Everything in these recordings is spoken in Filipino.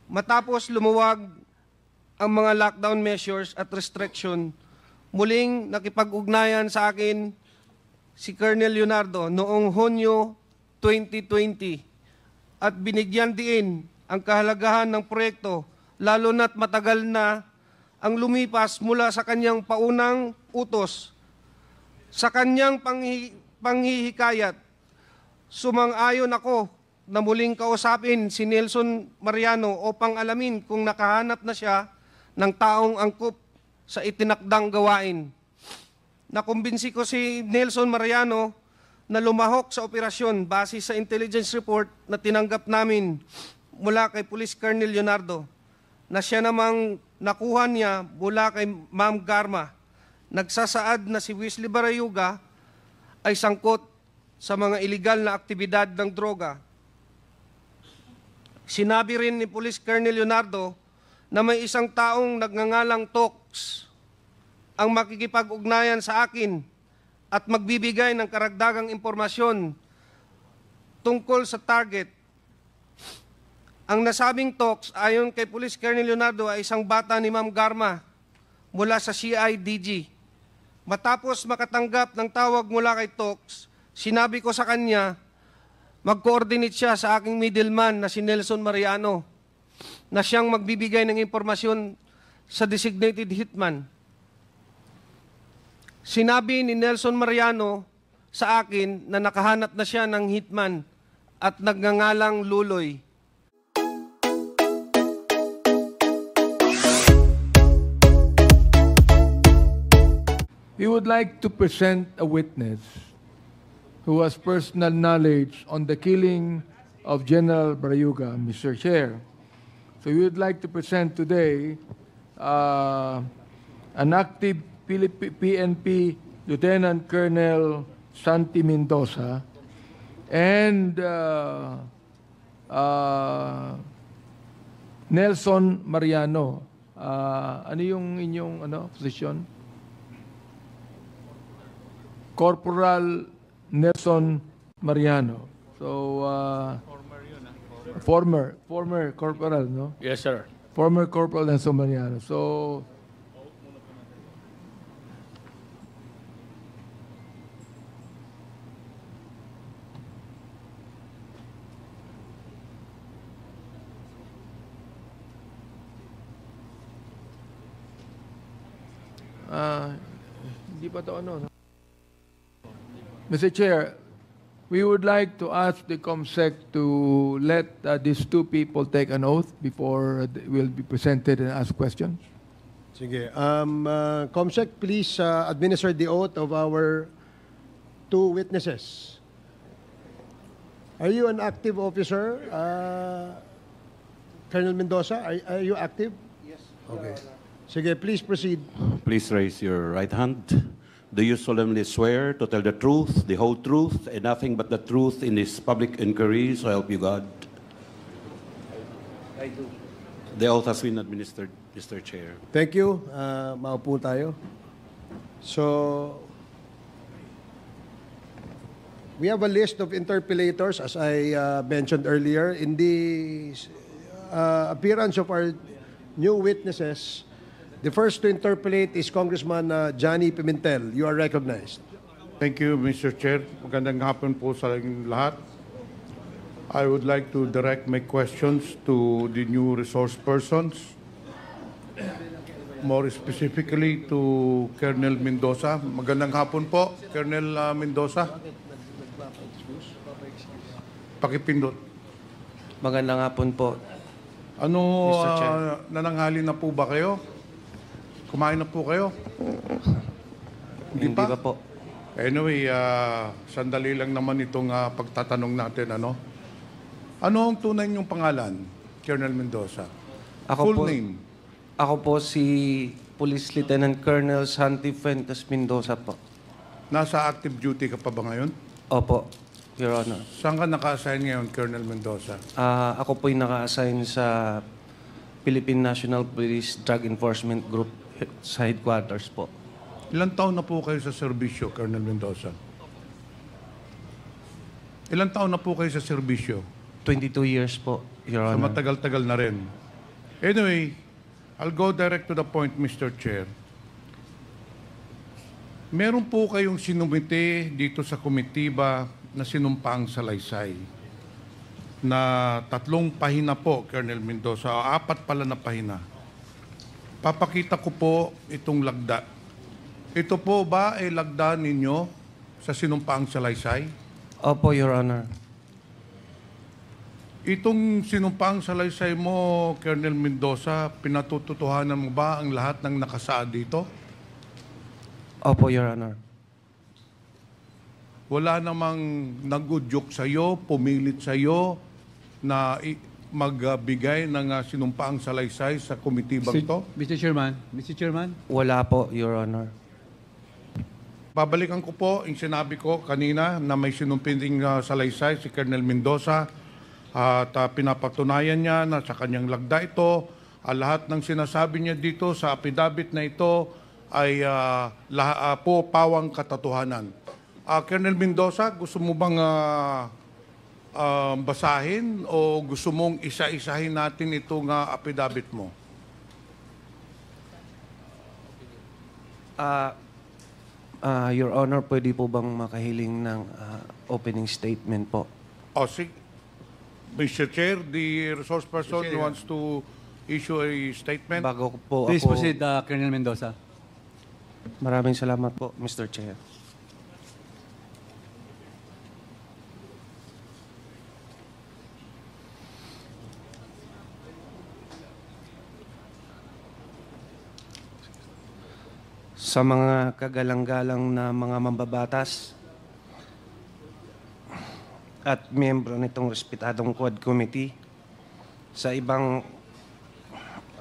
Matapos lumuwag ang mga lockdown measures at restriction, muling nakipag-ugnayan sa akin si Colonel Leonardo noong Hunyo 2020 at binigyan diin ang kahalagahan ng proyekto, lalo na't matagal na ang lumipas mula sa kanyang paunang utos. Sa kanyang panghihikayat, sumang-ayon ako na muling kausapin si Nelson Mariano upang alamin kung nakahanap na siya ng taong angkop sa itinakdang gawain. Nakumbinsi ko si Nelson Mariano na lumahok sa operasyon base sa intelligence report na tinanggap namin mula kay Police Colonel Leonardo, na siya namang nakuha niya mula kay Ma'am Garma. Nagsasaad na si Wesley Barayuga ay sangkot sa mga iligal na aktibidad ng droga. Sinabi rin ni Police Colonel Leonardo na may isang taong nagngangalang Tox ang makikipag-ugnayan sa akin at magbibigay ng karagdagang impormasyon tungkol sa target. Ang nasabing Tox, ayon kay Police Colonel Leonardo, ay isang bata ni Ma'am Garma mula sa CIDG. Matapos makatanggap ng tawag mula kay Tox, sinabi ko sa kanya, mag-coordinate siya sa aking middleman na si Nelson Mariano na siyang magbibigay ng impormasyon sa designated hitman. Sinabi ni Nelson Mariano sa akin na nakahanap na siya ng hitman at nagngangalang Luloy. We would like to present a witness who has personal knowledge on the killing of General Barayuga, Mr. Chair. So we would like to present today an active PNP Lieutenant Colonel Santi Mendoza and Nelson Mariano. Ano yung inyong posisyon? Corporal Nelson Mariano. So, former corporal, no? Yes, sir. Former Corporal Nelson Mariano. So, hindi pa to ano, no? Mr. Chair, we would like to ask the COMSEC to let these two people take an oath before they will be presented and ask questions. Sige. COMSEC, please administer the oath of our two witnesses. Are you an active officer, Colonel Mendoza? Are you active? Yes. Okay. Sige, please proceed. Please raise your right hand. Do you solemnly swear to tell the truth, the whole truth, and nothing but the truth in this public inquiry, so help you God? I do. The oath has been administered, Mr. Chair. Thank you. Maupo tayo. So, we have a list of interpellators, as I mentioned earlier. In the appearance of our new witnesses, the first to interpellate is Congressman Johnny Pimentel. You are recognized. Thank you, Mr. Chair. Magandang hapon po sa lahat. I would like to direct my questions to the new resource persons, more specifically to Colonel Mendoza. Magandang hapon po, Colonel Mendoza. Pakipindot. Magandang hapon po. Ano, Mr. Chair. nananghali na po ba kayo? Kumain na po kayo? Hindi pa po. Anyway, sandali lang naman itong pagtatanong natin. Ano ang tunay niyong pangalan, Colonel Mendoza? Full name? Ako po si Police Lieutenant Colonel Santi Fuentes Mendoza po. Nasa active duty ka pa ba ngayon? Opo, Your Honor. Saan ka naka-assign ngayon, Colonel Mendoza? Ako po yung naka-assign sa Philippine National Police Drug Enforcement Group sa headquarters po. Ilang taon na po kayo sa serbisyo, Colonel Mendoza? Ilang taon na po kayo sa serbisyo? 22 years po, Your So Honor. matagal-tagal na rin. Anyway, I'll go direct to the point, Mr. Chair. Meron po kayong sinumite dito sa komitiba na sinumpaang salaysay na 3 pahina po, Colonel Mendoza, o 4 pala na pahina. Papakita ko po itong lagda. Ito po ba ay lagda ninyo sa sinumpaang salaysay? Opo, Your Honor. Itong sinumpaang salaysay mo, Colonel Mendoza, pinatututuhanan mo ba ang lahat ng nakasaad dito? Opo, Your Honor. Wala namang nag-udyok sa'yo, pumilit sa'yo na magbigay ng sinumpaang salaysay sa komitibang to? Mr. Chairman, Wala po, Your Honor. Babalikan ko po yung sinabi ko kanina na may sinumpinding salaysay si Colonel Mendoza at pinapatunayan niya na sa kanyang lagda ito, lahat ng sinasabi niya dito sa affidavit na ito ay po pawang katotohanan. Colonel Mendoza, gusto mo bang basahin o gusto mong isa-isahin natin itong affidavit mo? Your Honor, pwede po bang makahiling ng opening statement po? Sige. Mr. Chair, the resource person wants to issue a statement. Bago ko po please ako... proceed, Colonel Mendoza. Maraming salamat po, Mr. Chair. Sa mga kagalang-galang na mga mambabatas at miyembro nitong respetadong Quad Committee, sa ibang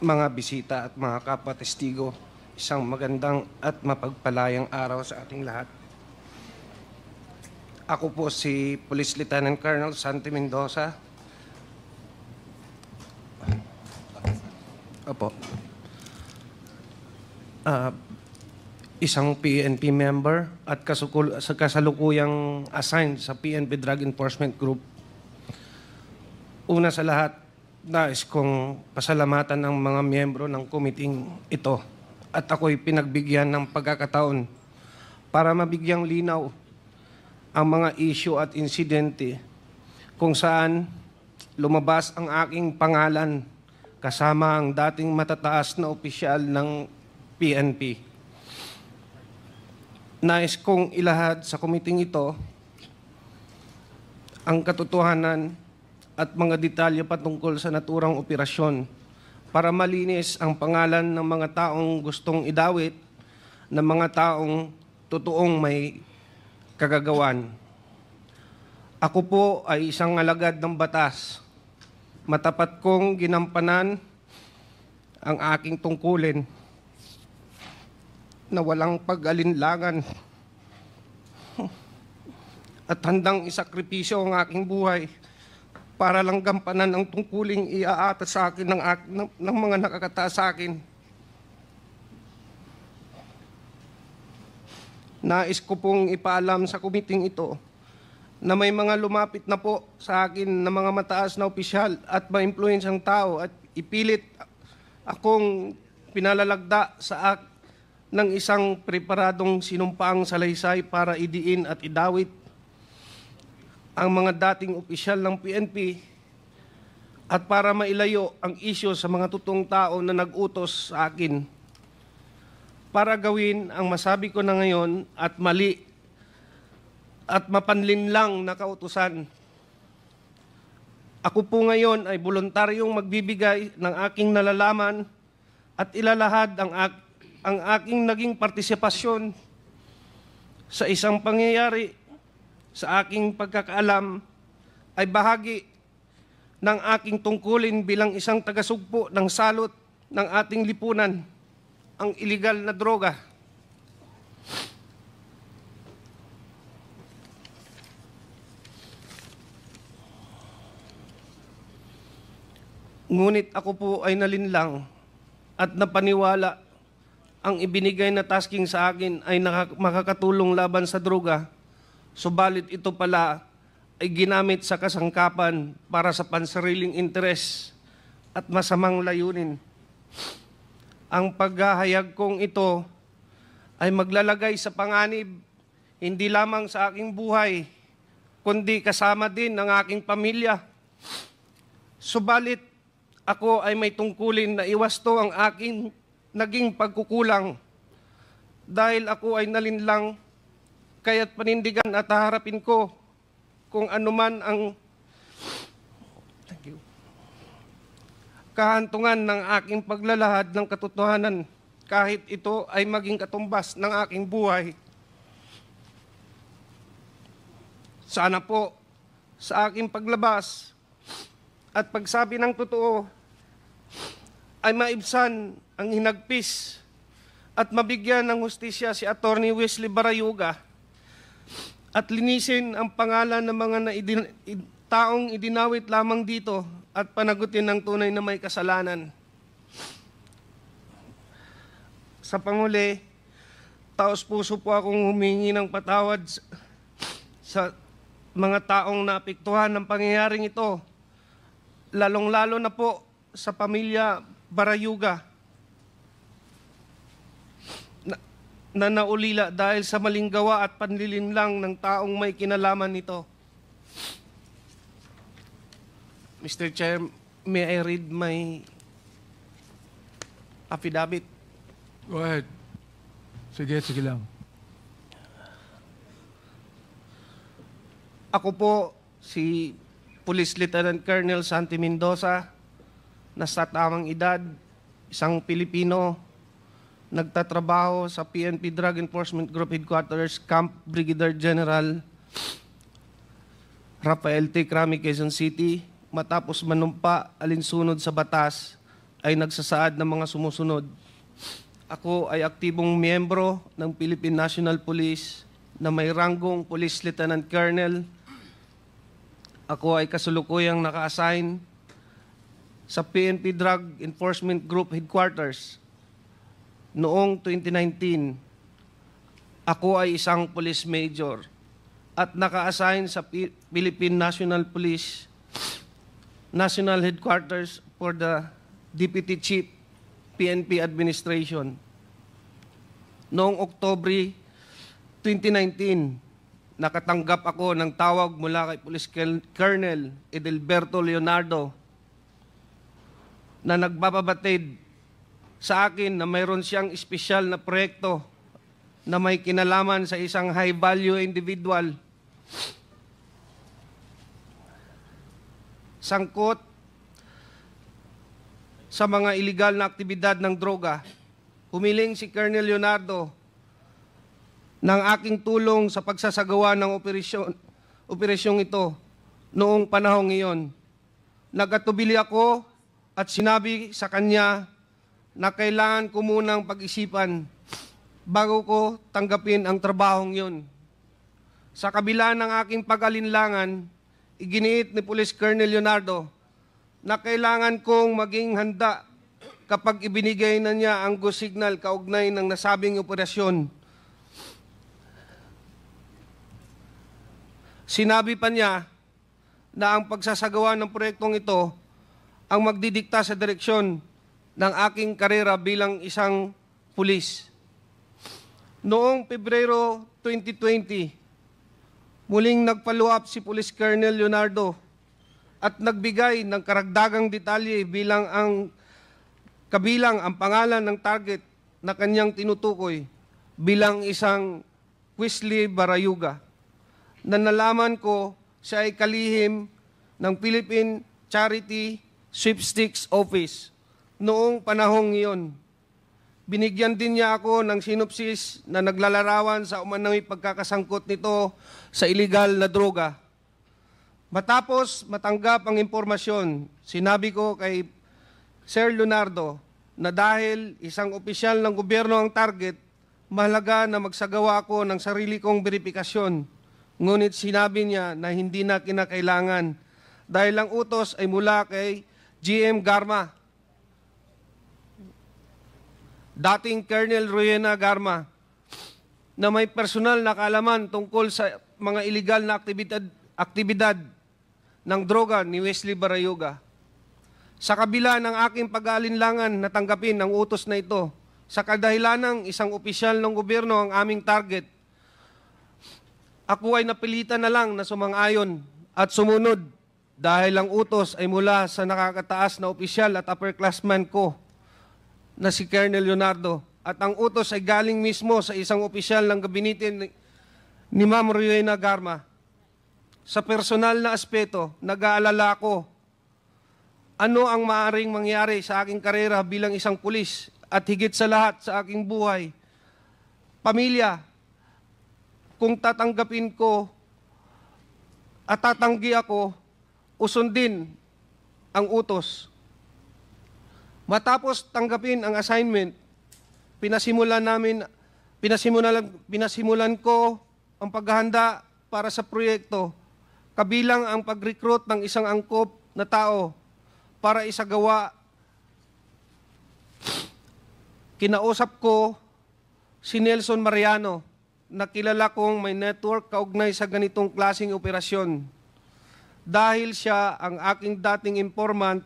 mga bisita at mga kapwa-testigo, isang magandang at mapagpalayang araw sa ating lahat. Ako po si Police Lieutenant Colonel Santi Mendoza. Opo. Isang PNP member at kasalukuyang assigned sa PNP Drug Enforcement Group. Una sa lahat, nais kong pasalamatan ng mga miyembro ng komiting ito at ako'y pinagbigyan ng pagkakataon para mabigyang linaw ang mga issue at insidente kung saan lumabas ang aking pangalan kasama ang dating matataas na opisyal ng PNP. Nais kong ilahad sa komiting ito ang katotohanan at mga detalye patungkol sa naturang operasyon para malinis ang pangalan ng mga taong gustong idawit ng mga taong totoong may kagagawan. Ako po ay isang alagad ng batas. Matapat kong ginampanan ang aking tungkulin na walang pag-alinlangan at handang isakripisyo ang aking buhay para lang gampanan ang tungkuling iaata sa akin ng mga nakakataas sa akin. Nais ko pong ipaalam sa komiting ito na may mga lumapit na po sa akin na mga mataas na opisyal at ma-influensyang tao at ipilit akong pinalalagda sa ng isang preparadong sinumpaang salaysay para idiin at idawit ang mga dating opisyal ng PNP at para mailayo ang isyu sa mga totoong tao na nag-utos sa akin para gawin ang masabi ko na ngayon at mali at mapanlinlang na kautusan. Ako po ngayon ay voluntaryong magbibigay ng aking nalalaman at ilalahad ang aking naging partisipasyon sa isang pangyayari sa aking pagkakaalam ay bahagi ng aking tungkulin bilang isang tagasugpo ng salot ng ating lipunan, ang iligal na droga. Ngunit ako po ay nalinlang at napaniwala ang ibinigay na tasking sa akin ay makakatulong laban sa droga, subalit ito pala ay ginamit sa kasangkapan para sa pansariling interes at masamang layunin. Ang paghahayag kong ito ay maglalagay sa panganib hindi lamang sa aking buhay, kundi kasama din ng aking pamilya. Subalit, ako ay may tungkulin na iwasto ang aking naging pagkukulang dahil ako ay nalinlang kaya't panindigan at haharapin ko kung anuman ang kahantungan ng aking paglalahad ng katotohanan kahit ito ay maging katumbas ng aking buhay. Sana po sa aking paglabas at pagsabi ng totoo ay maibsan ang hinagpis at mabigyan ng hustisya si Attorney Wesley Barayuga at linisin ang pangalan ng mga taong idinawit lamang dito at panagutin ng tunay na may kasalanan. Sa panguli, taos puso po akong humingi ng patawad sa mga taong naapektuhan ng pangyayaring ito, lalong-lalo na po sa pamilya Barayuga na naulila dahil sa maling gawa at panlilinlang ng taong may kinalaman nito. Mr. Chair, may I read my affidavit? Go ahead. Sige lang. Ako po si Police Lieutenant Colonel Santi Mendoza, nasa tamang edad, isang Pilipino, nagtatrabaho sa PNP Drug Enforcement Group Headquarters, Camp Brigadier General Rafael T. Crami, Quezon City. Matapos manumpa alinsunod sa batas, ay nagsasaad ng mga sumusunod. Ako ay aktibong miyembro ng Philippine National Police na may ranggong Police Lieutenant Colonel. Ako ay kasulukuyang naka-assign sa PNP Drug Enforcement Group Headquarters. Noong 2019, ako ay isang police major at naka-assign sa Philippine National Police National Headquarters for the Deputy Chief PNP Administration. Noong Oktubre 2019, nakatanggap ako ng tawag mula kay Police Colonel Edelberto Leonardo na nagbababatid sa akin na mayroon siyang espesyal na proyekto na may kinalaman sa isang high-value individual. Sangkot sa mga iligal na aktibidad ng droga, humiling si Colonel Leonardo ng aking tulong sa pagsasagawa ng operasyong ito noong panahong iyon. Nagatubili ako at sinabi sa kanya na kailangan ko munang pag-isipan bago ko tanggapin ang trabahong yun. Sa kabila ng aking pag-alinlangan, iginiit ni Police Colonel Leonardo na kailangan kong maging handa kapag ibinigay na niya ang go signal kaugnay ng nasabing operasyon. Sinabi pa niya na ang pagsasagawa ng proyektong ito ang magdidikta sa direksyon ng aking karera bilang isang pulis. Noong Pebrero 2020, muling nag-follow up si Police Colonel Leonardo at nagbigay ng karagdagang detalye kabilang ang pangalan ng target na kanyang tinutukoy bilang isang Wesley Barayuga na nalaman ko siya ay kalihim ng Philippine Charity Sweepstakes Office noong panahong iyon. Binigyan din niya ako ng sinopsis na naglalarawan sa umano'y pagkakasangkot nito sa iligal na droga. Matapos matanggap ang impormasyon, sinabi ko kay Sir Leonardo na dahil isang opisyal ng gobyerno ang target, mahalaga na magsagawa ako ng sarili kong verifikasyon. Ngunit sinabi niya na hindi na kinakailangan dahil ang utos ay mula kay GM Garma, dating Colonel Rowena Garma, na may personal na kaalaman tungkol sa mga iligal na aktibidad ng droga ni Wesley Barayuga. Sa kabila ng aking pag-aalinlangan na tanggapin ang utos na ito, sa kadahilanang isang opisyal ng gobyerno ang aming target, ako ay napilitan na lang na sumang-ayon at sumunod dahil ang utos ay mula sa nakakataas na opisyal at upperclassman ko na si Colonel Leonardo. At ang utos ay galing mismo sa isang opisyal ng gabinete ni Ma'am Rowena Garma. Sa personal na aspeto, nag-aalala ko ano ang maaaring mangyari sa aking karera bilang isang pulis at higit sa lahat sa aking buhay, pamilya, kung tatanggapin ko at tatanggi ako, usundin ang utos. Matapos tanggapin ang assignment, pinasimulan ko ang paghahanda para sa proyekto, kabilang ang pag-recruit ng isang angkop na tao para isagawa. Kinausap ko si Nelson Mariano, na kilala kong may network kaugnay sa ganitong klaseng operasyon. Dahil siya ang aking dating informant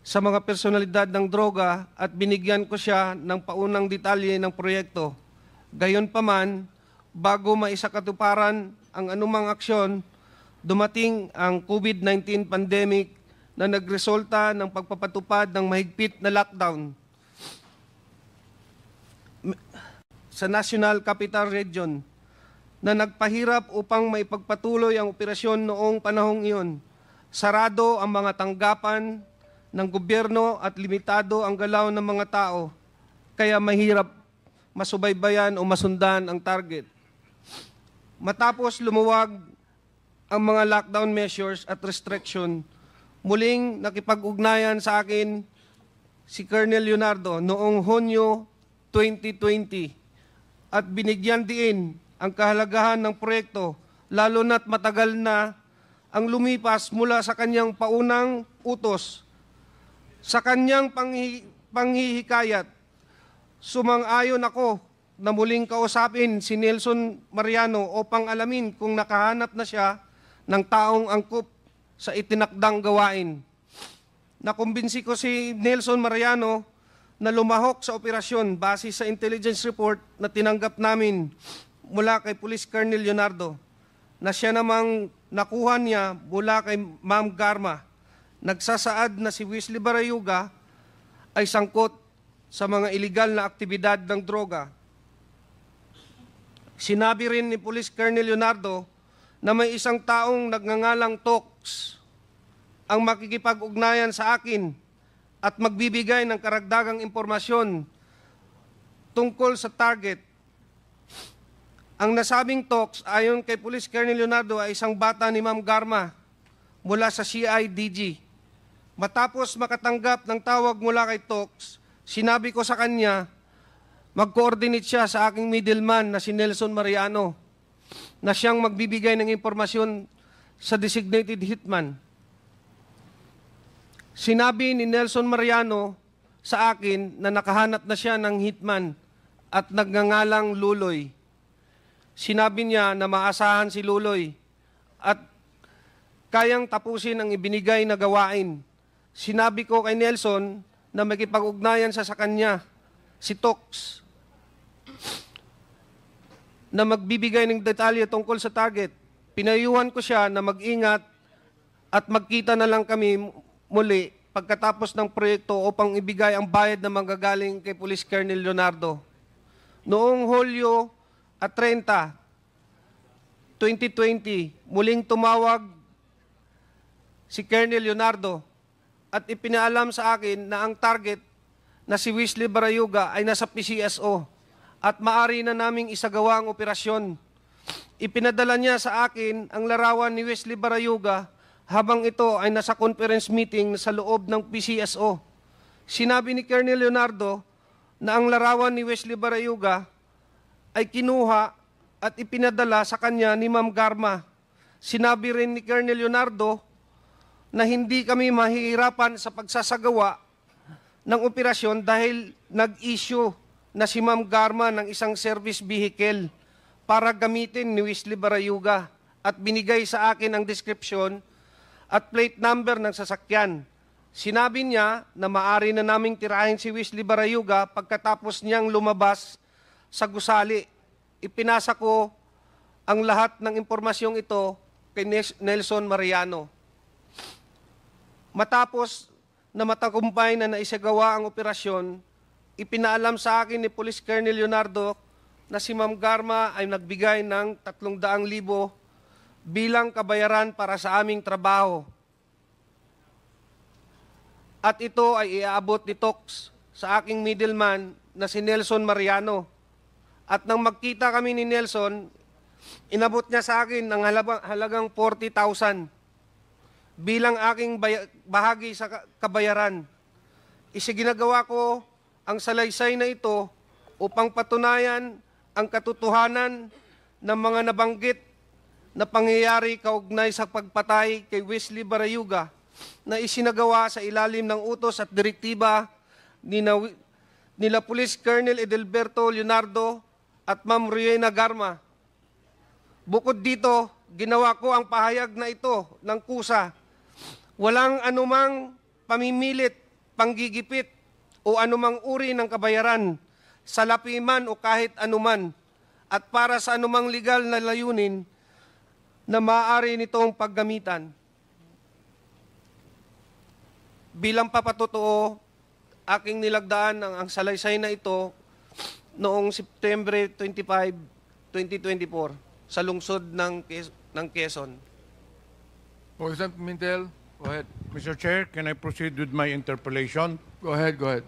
sa mga personalidad ng droga at binigyan ko siya ng paunang detalye ng proyekto. Gayunpaman, bago maisakatuparan ang anumang aksyon, dumating ang COVID-19 pandemic na nagresulta ng pagpapatupad ng mahigpit na lockdown sa National Capital Region na nagpahirap upang maipagpatuloy ang operasyon noong panahong iyon. Sarado ang mga tanggapan ng gobyerno at limitado ang galaw ng mga tao, kaya mahirap masubaybayan o masundan ang target. Matapos lumuwag ang mga lockdown measures at restriction, muling nakipag-ugnayan sa akin si Colonel Leonardo noong Hunyo 2020 at binigyan diin ang kahalagahan ng proyekto, lalo na't matagal na ang lumipas mula sa kanyang paunang utos. Sa kanyang panghihikayat, sumang-ayon ako na muling kausapin si Nelson Mariano upang alamin kung nakahanap na siya ng taong angkop sa itinakdang gawain. Nakumbinsi ko si Nelson Mariano na lumahok sa operasyon base sa intelligence report na tinanggap namin mula kay Police Colonel Leonardo, na siya namang nakuha niya mula kay Ma'am Garma. Nagsasaad na si Wesley Barayuga ay sangkot sa mga iligal na aktibidad ng droga. Sinabi rin ni Police Colonel Leonardo na may isang taong nagngangalang Tox ang makikipag-ugnayan sa akin at magbibigay ng karagdagang impormasyon tungkol sa target. Ang nasabing Tox, ayon kay Police Colonel Leonardo, ay isang bata ni Ma'am Garma mula sa CIDG. Matapos makatanggap ng tawag mula kay Tox, sinabi ko sa kanya, mag-coordinate siya sa aking middleman na si Nelson Mariano, na siyang magbibigay ng impormasyon sa designated hitman. Sinabi ni Nelson Mariano sa akin na nakahanap na siya ng hitman at nagngangalang Luloy. Sinabi niya na maasahan si Luloy at kayang tapusin ang ibinigay na gawain. Sinabi ko kay Nelson na makipag-ugnayan siya sa kanya, si Tox, na magbibigay ng detalye tungkol sa target. Pinayuhan ko siya na mag-ingat at magkita na lang kami muli pagkatapos ng proyekto upang ibigay ang bayad na manggagaling kay Police Colonel Leonardo. Noong Hulyo at 30, 2020, muling tumawag si Colonel Leonardo at ipinaalam sa akin na ang target na si Wesley Barayuga ay nasa PCSO at maari na naming isagawa ang operasyon. Ipinadala niya sa akin ang larawan ni Wesley Barayuga habang ito ay nasa conference meeting sa loob ng PCSO. Sinabi ni Colonel Leonardo na ang larawan ni Wesley Barayuga ay kinuha at ipinadala sa kanya ni Ma'am Garma. Sinabi rin ni Colonel Leonardo na hindi kami mahihirapan sa pagsasagawa ng operasyon dahil nag-issue na si Ma'am Garma ng isang service vehicle para gamitin ni Wesley Barayuga at binigay sa akin ang description at plate number ng sasakyan. Sinabi niya na maaari na naming tirahin si Wesley Barayuga pagkatapos niyang lumabas sa gusali. Ipinasa ko ang lahat ng impormasyong ito kay Nelson Mariano. Matapos na matagumpay na naisagawa ang operasyon, ipinaalam sa akin ni Police Colonel Leonardo na si Ma'am Garma ay nagbigay ng 300,000 bilang kabayaran para sa aming trabaho. At ito ay iaabot ni Tox sa aking middleman na si Nelson Mariano. At nang magkita kami ni Nelson, inabot niya sa akin ng halagang 40,000 bilang aking bahagi sa kabayaran. Isiginagawa ko ang salaysay na ito upang patunayan ang katotohanan ng mga nabanggit na pangyayari kaugnay sa pagpatay kay Wesley Barayuga na isinagawa sa ilalim ng utos at direktiba nila Police Colonel Edelberto Leonardo at Ma'am Rowena Garma. Bukod dito, ginawa ko ang pahayag na ito ng kusa. Walang anumang pamimilit, panggigipit o anumang uri ng kabayaran, salapi man o kahit anuman, at para sa anumang legal na layunin na maaari nitong paggamitan. Bilang papatotoo, aking nilagdaan ang salaysay na ito noong September 25, 2024 sa lungsod ng Quezon. Congressman Pimentel, go ahead. Mr. Chair, can I proceed with my interpellation? Go ahead, go ahead.